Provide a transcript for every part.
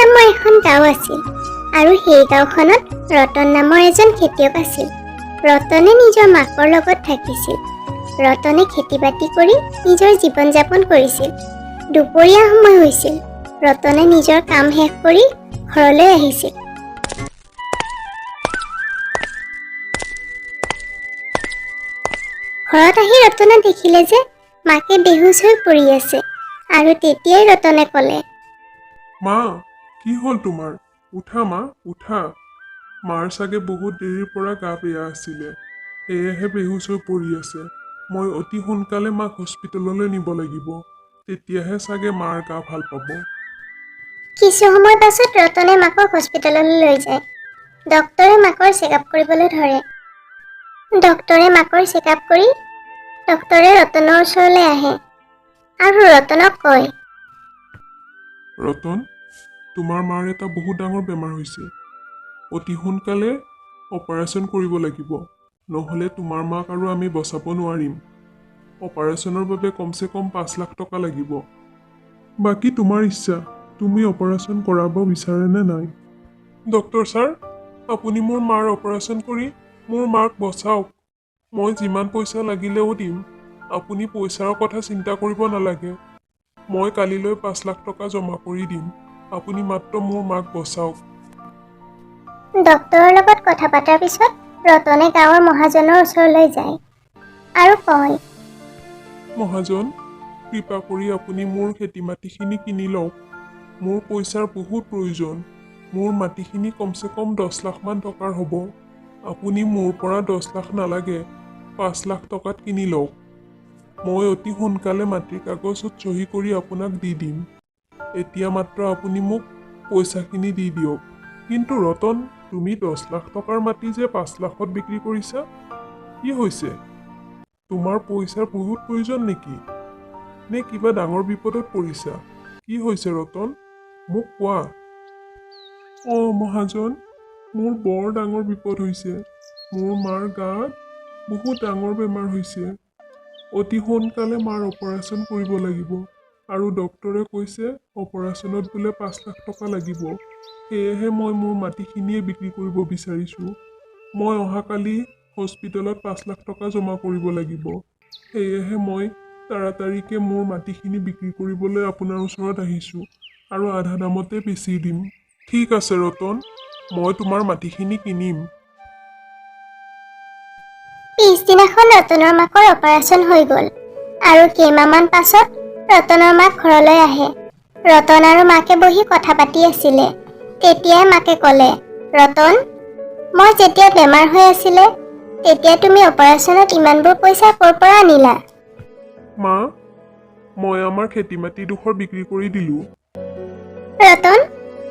নামৰ এখন গাঁও আছিল আৰু সেই গাঁওখনত ৰতন নামৰ এজন খেতিয়ক আছিল। ৰতনে নিজৰ মাকৰ লগত থাকিছিল। ৰতনে খেতি বাতি কৰি নিজৰ জীৱন যাপন কৰিছিল। দুপৰীয়া সময় হৈছিল। ৰতনে নিজৰ কাম শেষ কৰি ঘৰলৈ আহিছিল। ঘৰত আহি ৰতনে দেখিলে যে মাকে বেহুচ হৈ পৰি আছে আৰু তেতিয়াই ৰতনে ক'লে, মা, কি হ'ল তোমাৰ? উঠা মা, উঠা। মাৰ চাগে বহুত দেৰিৰ পৰা গা বেয়া আছিলে, সেয়েহে বেহুচ হৈ পৰি আছে। মই অতি সোনকালে মাক হস্পিটেললৈ নিব লাগিব, তেতিয়াহে চাগে মাৰ গা ভাল পাব। কিছু সময় পাছত ৰতনে মাকক হস্পিটেললৈ লৈ যায়। ডক্তৰে মাকৰ চেকআপ কৰিবলৈ ধৰে। ডক্তৰে মাকৰ চেকআপ কৰি ডক্তৰে ৰতনৰ ওচৰলৈ আহে আৰু ৰতনক কয়, ৰতন, তোমাৰ মাৰ এটা বহুত ডাঙৰ বেমাৰ হৈছে। অতি সোনকালে অপাৰেশ্যন কৰিব লাগিব, নহ'লে তোমাৰ মাক আৰু আমি বচাব নোৱাৰিম। অপাৰেশ্যনৰ বাবে কমচে কম 5 লাখ টকা লাগিব। বাকী তোমাৰ ইচ্ছা, তুমি অপাৰেশ্যন কৰাব বিচাৰে নে নাই? ডক্টৰ ছাৰ, আপুনি মোৰ মাৰ অপাৰেশ্যন কৰি মোৰ মাক বচাওক। মই যিমান পইচা লাগিলেও দিম। আপুনি পইচাৰ কথা চিন্তা কৰিব নালাগে। মই কালিলৈ 5 লাখ টকা জমা কৰি দিম। আপুনি মাত্ৰ মোৰ মাক বচাওক। ডক্তৰৰ লগত কথা পতাৰ পিছত ৰতনে গাঁৱৰ মহাজনৰ ওচৰলৈ যায় আৰু কয়, মহাজন, কৃপা কৰি আপুনি মোৰ খেতি মাটিখিনি কিনি লওক। মোৰ পইচাৰ বহুত প্ৰয়োজন। মোৰ মাটিখিনি কমচে কম 10 লাখমান টকাৰ হ'ব। আপুনি মোৰ পৰা 10 লাখ নালাগে, 5 লাখ টকাত কিনি লওক। মই অতি সোনকালে মাটিৰ কাগজত চহী কৰি আপোনাক দি দিম। এতিয়া মাত্ৰ আপুনি মোক পইচাখিনি দি দিয়ক। কিন্তু ৰতন, তুমি 10 লাখ টকাৰ মাটি যে 5 লাখত বিক্ৰী কৰিছা, কি হৈছে? তোমাৰ পইচাৰ বহুত প্ৰয়োজন নেকি? নে কিবা ডাঙৰ বিপদত পৰিছা? কি হৈছে ৰতন? মোক কোৱা। মহাজন, মোৰ বৰ ডাঙৰ বিপদ হৈছে। মোৰ মাৰ গাত বহুত ডাঙৰ বেমাৰ হৈছে। অতি সোনকালে মাৰ অপাৰেশ্যন কৰিব লাগিব আৰু ডক্তৰে কৈছে অপাৰেশ্যনত বোলে 5 লাখ টকা লাগিব। সেয়েহে মই মোৰ মাটিখিনিয়ে বিক্ৰী কৰিব বিচাৰিছোঁ। মই অহাকালি হস্পিটেলত 5 লাখ টকা জমা কৰিব লাগিব। সেয়েহে মই তাড়াতাড়িকৈ মোৰ মাটিখিনি বিক্ৰী কৰিবলৈ আপোনাৰ ওচৰত আহিছোঁ আৰু আধা দামতে বেচি দিম। ঠিক আছে ৰতন, মই তোমাৰ মাটিখিনি কিনিম। পিছদিনাখন ৰতনৰ মাকৰ অপাৰেশ্যন হৈ গ'ল আৰু কেইমাহমান পাছত ৰতনৰ মাক ঘৰলৈ আহে। ৰতন আৰু মাকে বহি কথা পাতি আছিলে। তেতিয়াই মাকে ক'লে, ৰতন, মই যেতিয়া বেমাৰ হৈ আছিলে তেতিয়া তুমি অপাৰেশ্যনত ইমানবোৰ পইচা ক'ৰ পৰা আনিলা? মা, মই আমাৰ খেতি মাটিডোখৰ বিক্ৰী কৰি দিলোঁ। ৰতন,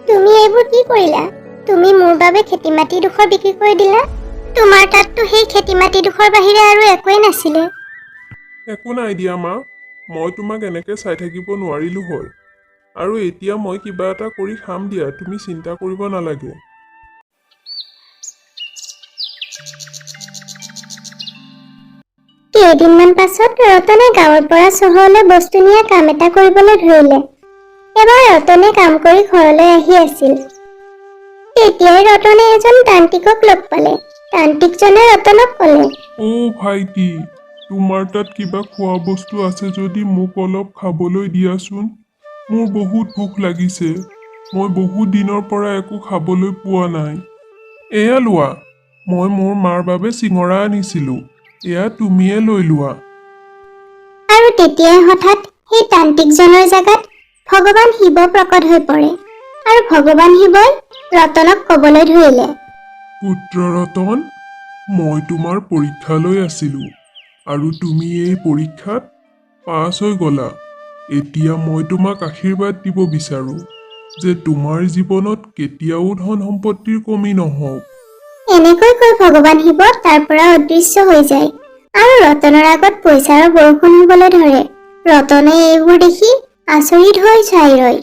তুমি এইবোৰ কি কৰিলা? তুমি মোৰ বাবে খেতি মাটিডোখৰ বিক্ৰী কৰি দিলা? তোমাৰ তাততো সেই খেতি মাটিডোখৰ বাহিৰে আৰু একোৱেই নাছিলে। একো নাই দিয়া মা, মই তোমাক এনেকৈ চাই থাকিব নোৱাৰিলোঁ হয়। আৰু এতিয়া মই কিবা এটা কৰি খাম দিয়া, তুমি চিন্তা কৰিব নালাগে। কেইদিনমান পাছত ৰতনে গাঁৱৰ পৰা চহৰলৈ বস্তু নিয়া কাম এটা কৰিবলৈ ধৰিলে। এবাৰ ৰতনে কাম কৰি ঘৰলৈ আহি আছিল। তেতিয়াই ৰতনে এজন তান্ত্ৰিকক লগ পালে। তান্ত্ৰিকজনে ৰতনক ক'লে, ভাইটি, তোমাৰ তাত কিবা খোৱা বস্তু আছে যদি মোক অলপ খাবলৈ দিয়াচোন। মোৰ বহুত ভোক লাগিছে। মই বহুত দিনৰ পৰা একো খাবলৈ পোৱা নাই। এয়া লোৱা, মই মোৰ মাৰ বাবে চিঙৰা আনিছিলোঁ। এয়া তুমিয়ে লৈ লোৱা। আৰু তেতিয়াই হঠাৎ সেই তান্ত্ৰিকজনৰ জাগাত ভগৱান শিৱ প্ৰকট হৈ পৰে আৰু ভগৱান শিৱই ৰতনক ক'বলৈ ধৰিলে, পুত্ৰ ৰতন, মই তোমাৰ পৰীক্ষালৈ আছিলোঁ আৰু তুমি এই পৰীক্ষাত পাছ হৈ গ'লা। এতিয়া মই তোমাক আশীৰ্বাদ দিব বিচাৰোঁ যে তোমাৰ জীৱনত কেতিয়াও ধন সম্পত্তিৰ কমি নহওক। এনেকৈ কৈ ভগৱান শিৱ তাৰ পৰা অদৃশ্য হৈ যায় আৰু ৰতনৰ আগত পইচাৰ বৰষুণ হ'বলৈ ধৰে। ৰতনে এইবোৰ দেখি আচৰিত হৈ চাই ৰয়।